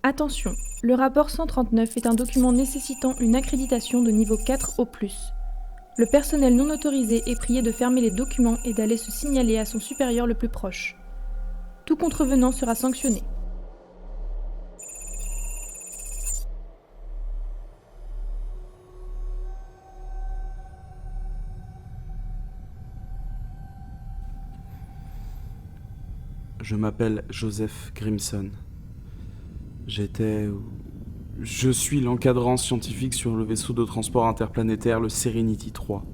Attention, le rapport 139 est un document nécessitant une accréditation de niveau 4 au plus. Le personnel non autorisé est prié de fermer les documents et d'aller se signaler à son supérieur le plus proche. Tout contrevenant sera sanctionné. Je m'appelle Joseph Grimson. Je suis l'encadrant scientifique sur le vaisseau de transport interplanétaire, le Serenity 3.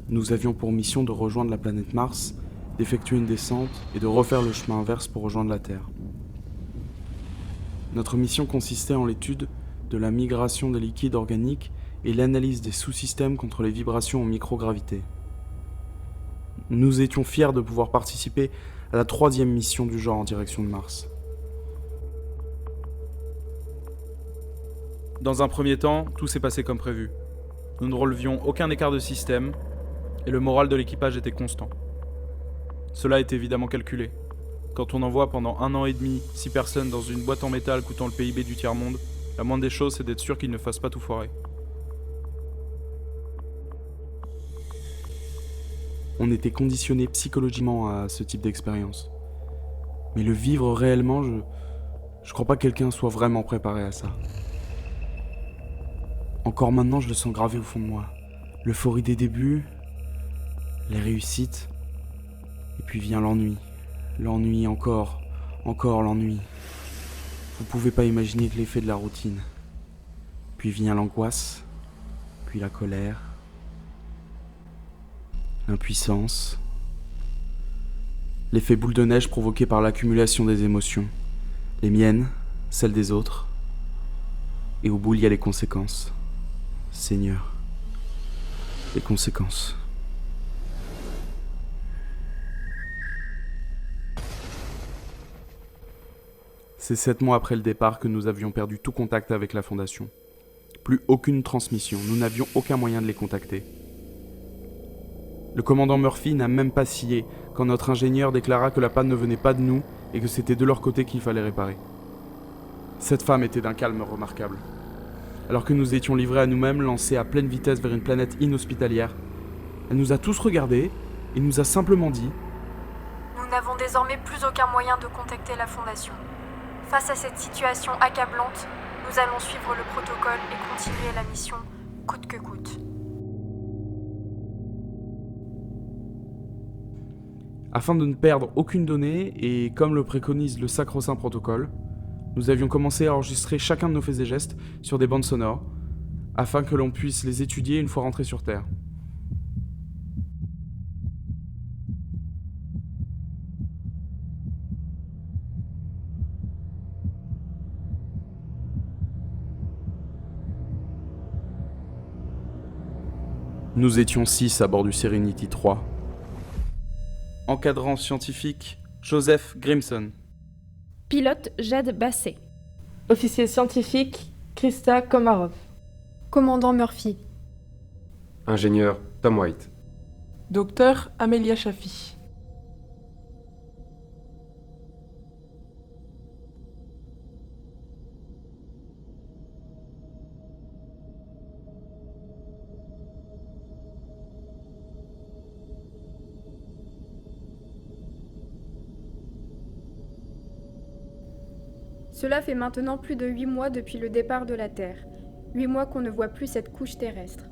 Nous avions pour mission de rejoindre la planète Mars, d'effectuer une descente et de refaire le chemin inverse pour rejoindre la Terre. Notre mission consistait en l'étude de la migration des liquides organiques et l'analyse des sous-systèmes contre les vibrations en microgravité. Nous étions fiers de pouvoir participer à la 3e mission du genre en direction de Mars. Dans un premier temps, tout s'est passé comme prévu. Nous ne relevions aucun écart de système et le moral de l'équipage était constant. Cela est évidemment calculé. Quand on envoie pendant 1 an et demi 6 personnes dans une boîte en métal coûtant le PIB du tiers-monde, la moindre des choses c'est d'être sûr qu'ils ne fassent pas tout foirer. On était conditionné psychologiquement à ce type d'expérience. Mais le vivre réellement, je crois pas que quelqu'un soit vraiment préparé à ça. Encore maintenant, je le sens gravé au fond de moi. L'euphorie des débuts, les réussites, et puis vient l'ennui. L'ennui encore l'ennui. Vous pouvez pas imaginer que l'effet de la routine. Puis vient l'angoisse, puis la colère, l'impuissance, l'effet boule de neige provoqué par l'accumulation des émotions. Les miennes, celles des autres. Et au bout, il y a les conséquences. Seigneur, les conséquences. C'est 7 mois après le départ que nous avions perdu tout contact avec la Fondation. Plus aucune transmission, nous n'avions aucun moyen de les contacter. Le commandant Murphy n'a même pas scié quand notre ingénieur déclara que la panne ne venait pas de nous et que c'était de leur côté qu'il fallait réparer. Cette femme était d'un calme remarquable. Alors que nous étions livrés à nous-mêmes, lancés à pleine vitesse vers une planète inhospitalière, elle nous a tous regardés et nous a simplement dit « Nous n'avons désormais plus aucun moyen de contacter la Fondation. Face à cette situation accablante, nous allons suivre le protocole et continuer la mission, coûte que coûte. » Afin de ne perdre aucune donnée, et comme le préconise le sacro-saint protocole, nous avions commencé à enregistrer chacun de nos faits et gestes sur des bandes sonores, afin que l'on puisse les étudier une fois rentrés sur Terre. Nous étions 6 à bord du Serenity 3. Encadrant scientifique, Joseph Grimson. Pilote Jade Basset. Officier scientifique, Krista Komarov. Commandant Murphy. Ingénieur, Tom White. Docteur Amelia Chaffee. Cela fait maintenant plus de 8 mois depuis le départ de la Terre. 8 mois qu'on ne voit plus cette couche terrestre.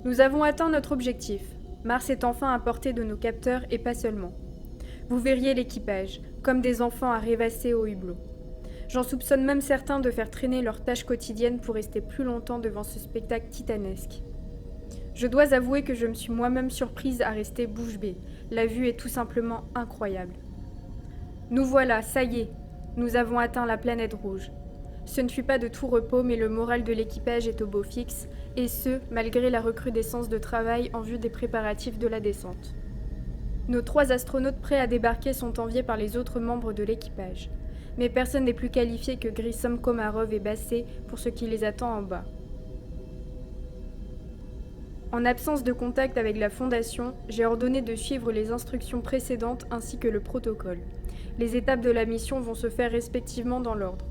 Nous avons atteint notre objectif. Mars est enfin à portée de nos capteurs et pas seulement. Vous verriez l'équipage, comme des enfants à rêvasser au hublot. J'en soupçonne même certains de faire traîner leurs tâches quotidiennes pour rester plus longtemps devant ce spectacle titanesque. Je dois avouer que je me suis moi-même surprise à rester bouche bée. La vue est tout simplement incroyable. Nous voilà, ça y est. Nous avons atteint la planète rouge. Ce ne fut pas de tout repos, mais le moral de l'équipage est au beau fixe, et ce, malgré la recrudescence de travail en vue des préparatifs de la descente. Nos 3 astronautes prêts à débarquer sont enviés par les autres membres de l'équipage. Mais personne n'est plus qualifié que Grissom, Komarov et Basset pour ce qui les attend en bas. En absence de contact avec la Fondation, j'ai ordonné de suivre les instructions précédentes ainsi que le protocole. Les étapes de la mission vont se faire respectivement dans l'ordre.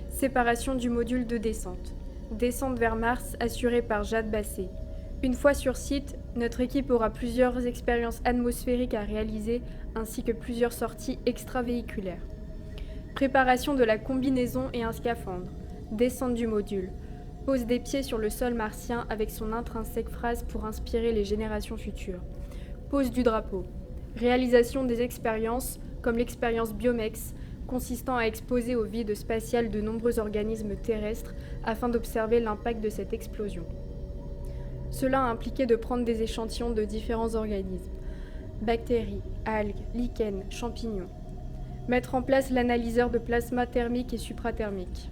Séparation du module de descente. Descente vers Mars assurée par Jade Bassé. Une fois sur site, notre équipe aura plusieurs expériences atmosphériques à réaliser ainsi que plusieurs sorties extravéhiculaires. Préparation de la combinaison et un scaphandre. Descente du module. Pose des pieds sur le sol martien avec son intrinsèque phrase pour inspirer les générations futures. Pose du drapeau. Réalisation des expériences, comme l'expérience Biomex, consistant à exposer au vide spatial de nombreux organismes terrestres afin d'observer l'impact de cette explosion. Cela a impliqué de prendre des échantillons de différents organismes, bactéries, algues, lichens, champignons. Mettre en place l'analyseur de plasma thermique et suprathermique.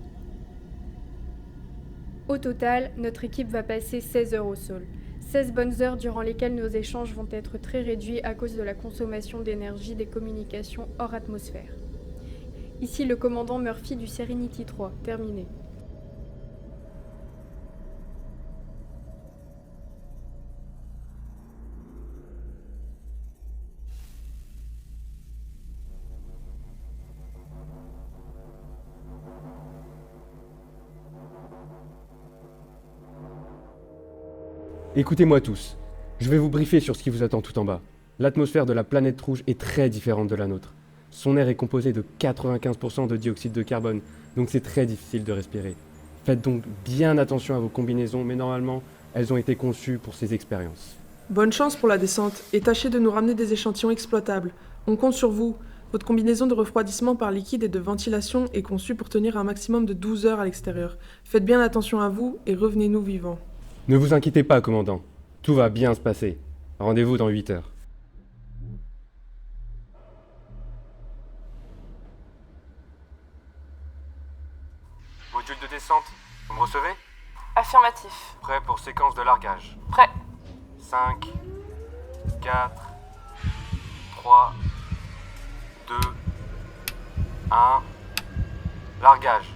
Au total, notre équipe va passer 16 heures au sol. 16 bonnes heures durant lesquelles nos échanges vont être très réduits à cause de la consommation d'énergie des communications hors atmosphère. Ici le commandant Murphy du Serenity 3, terminé. Écoutez-moi tous. Je vais vous briefer sur ce qui vous attend tout en bas. L'atmosphère de la planète rouge est très différente de la nôtre. Son air est composé de 95% de dioxyde de carbone, donc c'est très difficile de respirer. Faites donc bien attention à vos combinaisons, mais normalement, elles ont été conçues pour ces expériences. Bonne chance pour la descente et tâchez de nous ramener des échantillons exploitables. On compte sur vous. Votre combinaison de refroidissement par liquide et de ventilation est conçue pour tenir un maximum de 12 heures à l'extérieur. Faites bien attention à vous et revenez-nous vivants. Ne vous inquiétez pas, commandant. Tout va bien se passer. Rendez-vous dans 8 heures. Module de descente, vous me recevez? Affirmatif. Prêt pour séquence de largage. Prêt. 5, 4, 3, 2, 1, largage.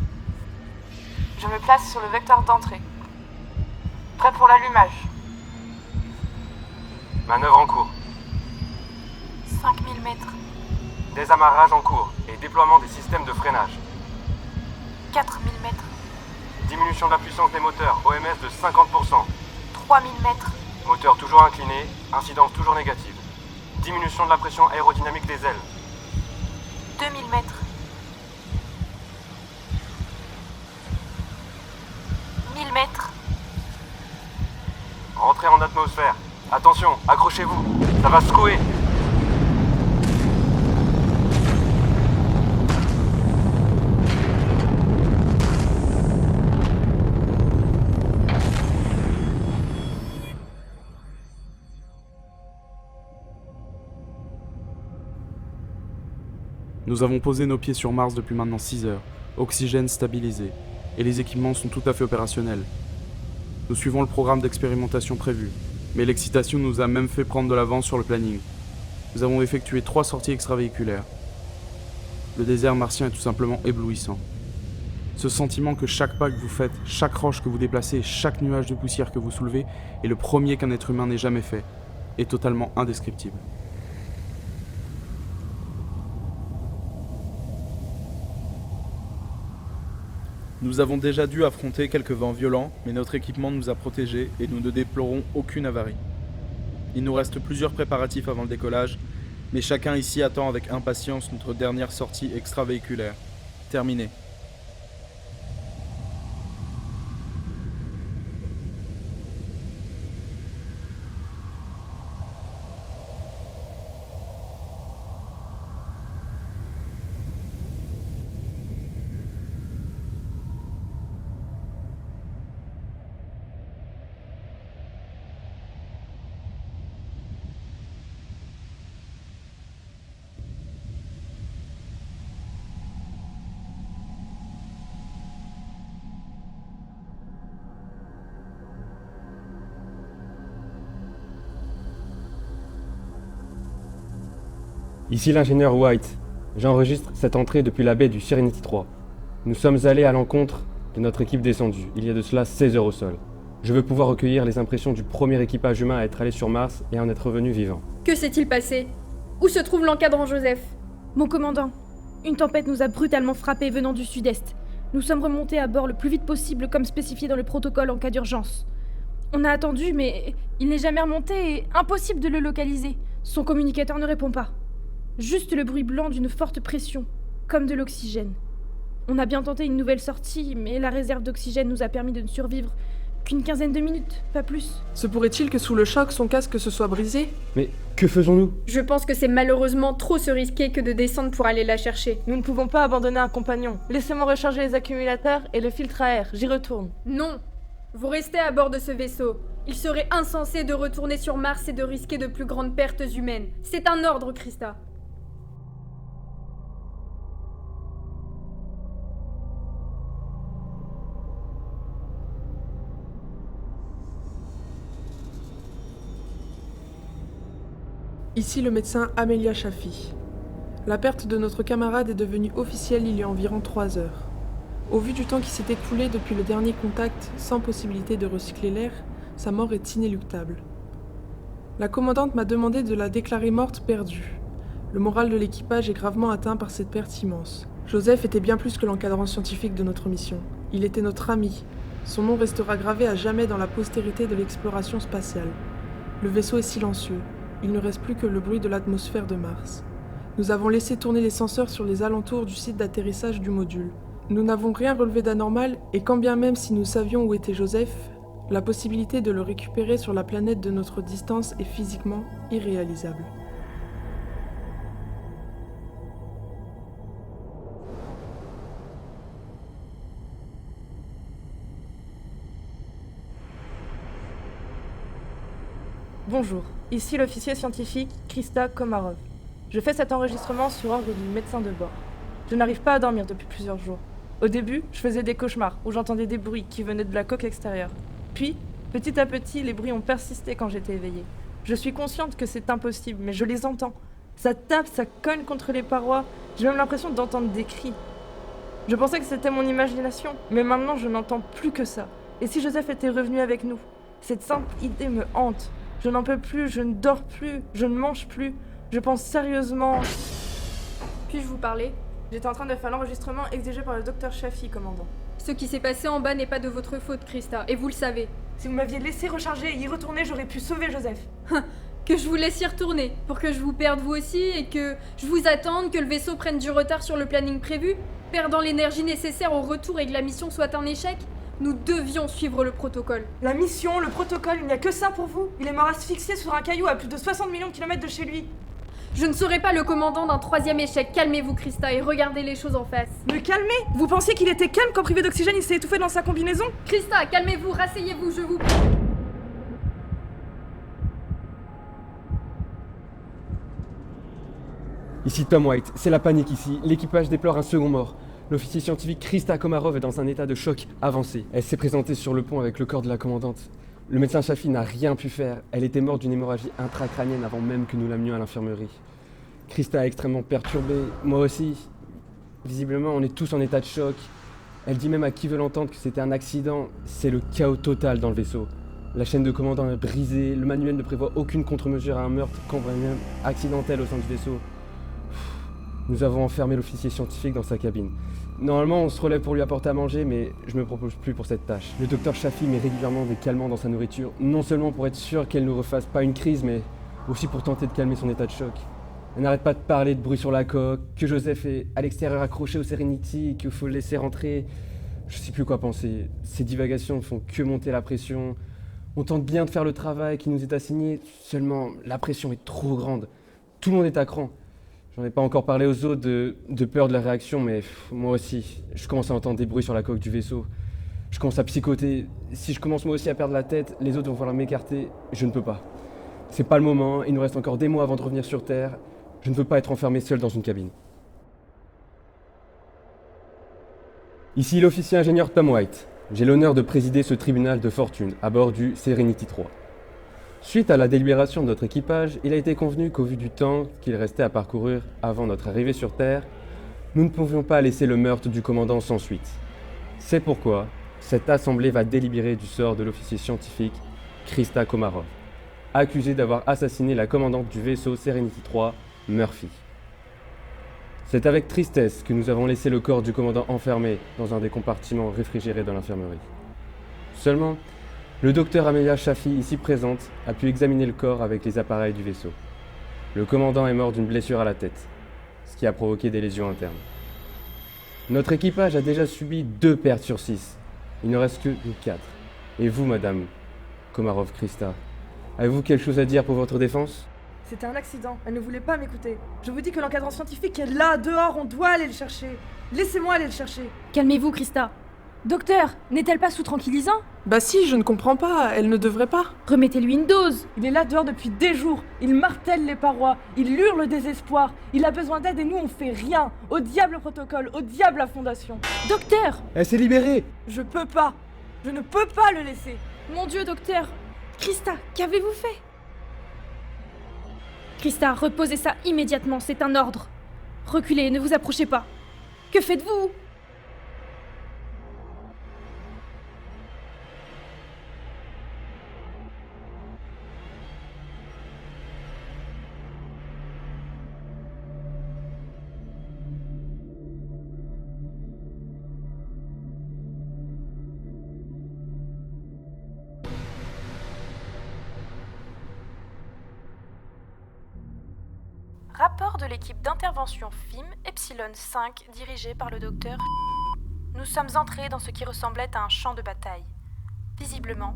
Je me place sur le vecteur d'entrée. Prêt pour l'allumage. Manœuvre en cours. 5000 mètres, Désamarrage en cours et déploiement des systèmes de freinage. 4000 mètres, Diminution de la puissance des moteurs, OMS de 50%. 3000 mètres, Moteur toujours incliné, incidence toujours négative. Diminution de la pression aérodynamique des ailes. 2000 mètres, 1000 mètres, Rentrée en atmosphère. Attention, accrochez-vous, ça va secouer. Nous avons posé nos pieds sur Mars depuis maintenant 6 heures, oxygène stabilisé, et les équipements sont tout à fait opérationnels. Nous suivons le programme d'expérimentation prévu, mais l'excitation nous a même fait prendre de l'avance sur le planning. Nous avons effectué 3 sorties extravéhiculaires. Le désert martien est tout simplement éblouissant. Ce sentiment que chaque pas que vous faites, chaque roche que vous déplacez, chaque nuage de poussière que vous soulevez est le premier qu'un être humain n'ait jamais fait, est totalement indescriptible. Nous avons déjà dû affronter quelques vents violents, mais notre équipement nous a protégés et nous ne déplorons aucune avarie. Il nous reste plusieurs préparatifs avant le décollage, mais chacun ici attend avec impatience notre dernière sortie extravéhiculaire. Terminée. Ici l'ingénieur White. J'enregistre cette entrée depuis la baie du Serenity 3. Nous sommes allés à l'encontre de notre équipe descendue, il y a de cela 16 heures au sol. Je veux pouvoir recueillir les impressions du premier équipage humain à être allé sur Mars et à en être revenu vivant. Que s'est-il passé? Où se trouve l'encadrant Joseph? Mon commandant, Une tempête nous a brutalement frappés venant du sud-est. Nous sommes remontés à bord le plus vite possible comme spécifié dans le protocole en cas d'urgence. On a attendu, mais il n'est jamais remonté et impossible de le localiser. Son communicateur ne répond pas. Juste le bruit blanc d'une forte pression, comme de l'oxygène. On a bien tenté une nouvelle sortie, mais la réserve d'oxygène nous a permis de ne survivre qu'une quinzaine de minutes, pas plus. Se pourrait-il que sous le choc, son casque se soit brisé ? Mais que faisons-nous ? Je pense que c'est malheureusement trop se risquer que de descendre pour aller la chercher. Nous ne pouvons pas abandonner un compagnon. Laissez-moi recharger les accumulateurs et le filtre à air. J'y retourne. Non. Vous restez à bord de ce vaisseau. Il serait insensé de retourner sur Mars et de risquer de plus grandes pertes humaines. C'est un ordre, Krista. Ici le médecin Amelia Shafi. La perte de notre camarade est devenue officielle il y a environ 3 heures. Au vu du temps qui s'est écoulé depuis le dernier contact, sans possibilité de recycler l'air, sa mort est inéluctable. La commandante m'a demandé de la déclarer morte perdue. Le moral de l'équipage est gravement atteint par cette perte immense. Joseph était bien plus que l'encadrant scientifique de notre mission. Il était notre ami. Son nom restera gravé à jamais dans la postérité de l'exploration spatiale. Le vaisseau est silencieux. Il ne reste plus que le bruit de l'atmosphère de Mars. Nous avons laissé tourner les senseurs sur les alentours du site d'atterrissage du module. Nous n'avons rien relevé d'anormal et quand bien même si nous savions où était Joseph, la possibilité de le récupérer sur la planète de notre distance est physiquement irréalisable. Bonjour, ici l'officier scientifique Krista Komarov. Je fais cet enregistrement sur ordre du médecin de bord. Je n'arrive pas à dormir depuis plusieurs jours. Au début, je faisais des cauchemars où j'entendais des bruits qui venaient de la coque extérieure. Puis, petit à petit, les bruits ont persisté quand j'étais éveillée. Je suis consciente que c'est impossible, mais je les entends. Ça tape, ça cogne contre les parois. J'ai même l'impression d'entendre des cris. Je pensais que c'était mon imagination, mais maintenant je n'entends plus que ça. Et si Joseph était revenu avec nous ? Cette simple idée me hante. Je n'en peux plus, je ne dors plus, je ne mange plus. Je pense sérieusement... Puis-je vous parler ? J'étais en train de faire l'enregistrement exigé par le docteur Shafi, commandant. Ce qui s'est passé en bas n'est pas de votre faute, Krista, et vous le savez. Si vous m'aviez laissé recharger et y retourner, j'aurais pu sauver Joseph. Que je vous laisse y retourner, pour que je vous perde vous aussi, et que je vous attende, que le vaisseau prenne du retard sur le planning prévu, perdant l'énergie nécessaire au retour et que la mission soit un échec. Nous devions suivre le protocole. La mission, le protocole, il n'y a que ça pour vous. Il est mort asphyxié sur un caillou à plus de 60 millions de kilomètres de chez lui. Je ne serai pas le commandant d'un 3e échec. Calmez-vous, Krista, et regardez les choses en face. Me calmer ? Vous pensiez qu'il était calme quand privé d'oxygène il s'est étouffé dans sa combinaison ? Krista, calmez-vous, rasseyez-vous, je vous prie. Ici Tom White, c'est la panique ici. L'équipage déplore un second mort. L'officier scientifique Krista Komarov est dans un état de choc avancé. Elle s'est présentée sur le pont avec le corps de la commandante. Le médecin Shafi n'a rien pu faire. Elle était morte d'une hémorragie intracrânienne avant même que nous l'amenions à l'infirmerie. Krista est extrêmement perturbée, moi aussi. Visiblement, on est tous en état de choc. Elle dit même à qui veut l'entendre que c'était un accident. C'est le chaos total dans le vaisseau. La chaîne de commandant est brisée, le manuel ne prévoit aucune contre-mesure à un meurtre, quand même accidentel au sein du vaisseau. Nous avons enfermé l'officier scientifique dans sa cabine. Normalement, on se relève pour lui apporter à manger, mais je me propose plus pour cette tâche. Le docteur Shafi met régulièrement des calmants dans sa nourriture, non seulement pour être sûr qu'elle ne refasse pas une crise, mais aussi pour tenter de calmer son état de choc. Elle n'arrête pas de parler de bruit sur la coque, que Joseph est à l'extérieur accroché au Serenity, qu'il faut le laisser rentrer. Je sais plus quoi penser. Ces divagations ne font que monter la pression. On tente bien de faire le travail qui nous est assigné, seulement la pression est trop grande. Tout le monde est à cran. J'en ai pas encore parlé aux autres de peur de la réaction, mais moi aussi, je commence à entendre des bruits sur la coque du vaisseau. Je commence à psychoter. Si je commence moi aussi à perdre la tête, les autres vont falloir m'écarter. Je ne peux pas. C'est pas le moment, il nous reste encore des mois avant de revenir sur Terre. Je ne veux pas être enfermé seul dans une cabine. Ici l'officier ingénieur Tom White. J'ai l'honneur de présider ce tribunal de fortune à bord du Serenity 3. Suite à la délibération de notre équipage, il a été convenu qu'au vu du temps qu'il restait à parcourir avant notre arrivée sur Terre, nous ne pouvions pas laisser le meurtre du commandant sans suite. C'est pourquoi cette assemblée va délibérer du sort de l'officier scientifique Krista Komarov, accusée d'avoir assassiné la commandante du vaisseau Serenity 3, Murphy. C'est avec tristesse que nous avons laissé le corps du commandant enfermé dans un des compartiments réfrigérés de l'infirmerie. Seulement, le docteur Amelia Shafi, ici présente, a pu examiner le corps avec les appareils du vaisseau. Le commandant est mort d'une blessure à la tête, ce qui a provoqué des lésions internes. Notre équipage a déjà subi 2 pertes sur 6. Il ne reste que 4. Et vous, madame Komarov Krista, avez-vous quelque chose à dire pour votre défense ? C'était un accident, elle ne voulait pas m'écouter. Je vous dis que l'encadrant scientifique est là, dehors, on doit aller le chercher. Laissez-moi aller le chercher. Calmez-vous, Krista. Docteur, n'est-elle pas sous tranquillisant ? Bah si, je ne comprends pas, elle ne devrait pas. Remettez-lui une dose. Il est là dehors depuis des jours, il martèle les parois, il hurle le désespoir, il a besoin d'aide et nous on fait rien. Au diable le protocole, au diable la fondation. Docteur ! Elle s'est libérée ! Je peux pas, je ne peux pas le laisser. Mon Dieu, docteur ! Krista, qu'avez-vous fait ? Krista, reposez ça immédiatement, c'est un ordre. Reculez, ne vous approchez pas. Que faites-vous ? Rapport de l'équipe d'intervention FIM Epsilon 5 dirigée par le docteur. Nous sommes entrés dans ce qui ressemblait à un champ de bataille. Visiblement,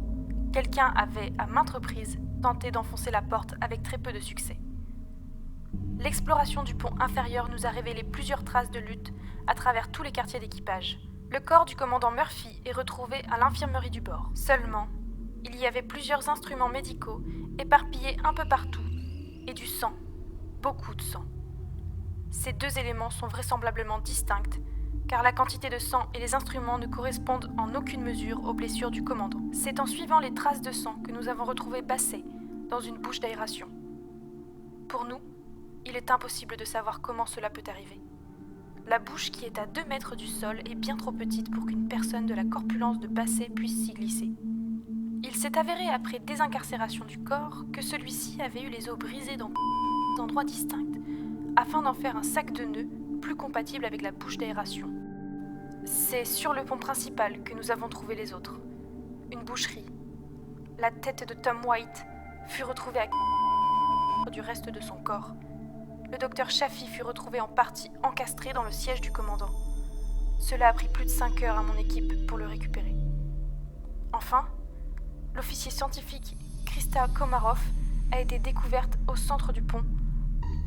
quelqu'un avait, à maintes reprises, tenté d'enfoncer la porte avec très peu de succès. L'exploration du pont inférieur nous a révélé plusieurs traces de lutte à travers tous les quartiers d'équipage. Le corps du commandant Murphy est retrouvé à l'infirmerie du bord. Seulement, il y avait plusieurs instruments médicaux éparpillés un peu partout et du sang. Beaucoup de sang. Ces 2 éléments sont vraisemblablement distincts, car la quantité de sang et les instruments ne correspondent en aucune mesure aux blessures du commandant. C'est en suivant les traces de sang que nous avons retrouvé Basset dans une bouche d'aération. Pour nous, il est impossible de savoir comment cela peut arriver. La bouche qui est à 2 mètres du sol est bien trop petite pour qu'une personne de la corpulence de Basset puisse s'y glisser. Il s'est avéré après désincarcération du corps que celui-ci avait eu les os brisés dans d'endroits distincts, afin d'en faire un sac de nœuds plus compatible avec la bouche d'aération. C'est sur le pont principal que nous avons trouvé les autres. Une boucherie. La tête de Tom White fut retrouvée à du reste de son corps. Le docteur Shafi fut retrouvé en partie encastré dans le siège du commandant. Cela a pris plus de 5 heures à mon équipe pour le récupérer. Enfin, l'officier scientifique Krista Komarov a été découverte au centre du pont,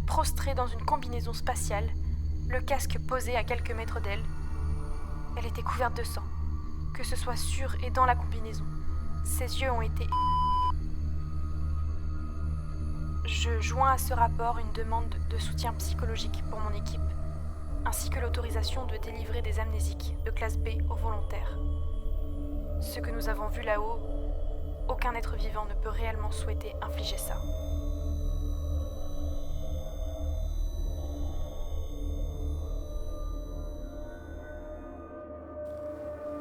prostrée dans une combinaison spatiale, le casque posé à quelques mètres d'elle. Elle était couverte de sang, que ce soit sur et dans la combinaison. Ses yeux ont été... Je joins à ce rapport une demande de soutien psychologique pour mon équipe, ainsi que l'autorisation de délivrer des amnésiques de classe B aux volontaires. Ce que nous avons vu là-haut, aucun être vivant ne peut réellement souhaiter infliger ça.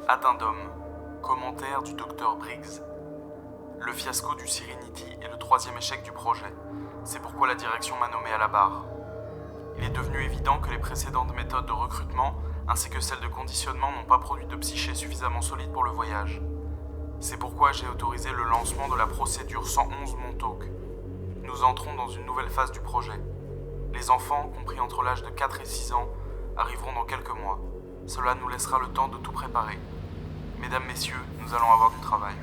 Addendum. Commentaire du Dr Briggs. Le fiasco du Serenity est le 3e échec du projet. C'est pourquoi la direction m'a nommé à la barre. Il est devenu évident que les précédentes méthodes de recrutement ainsi que celles de conditionnement n'ont pas produit de psyché suffisamment solide pour le voyage. C'est pourquoi j'ai autorisé le lancement de la procédure 111 Montauk. Nous entrons dans une nouvelle phase du projet. Les enfants, compris entre l'âge de 4 et 6 ans, arriveront dans quelques mois. Cela nous laissera le temps de tout préparer. Mesdames, Messieurs, nous allons avoir du travail.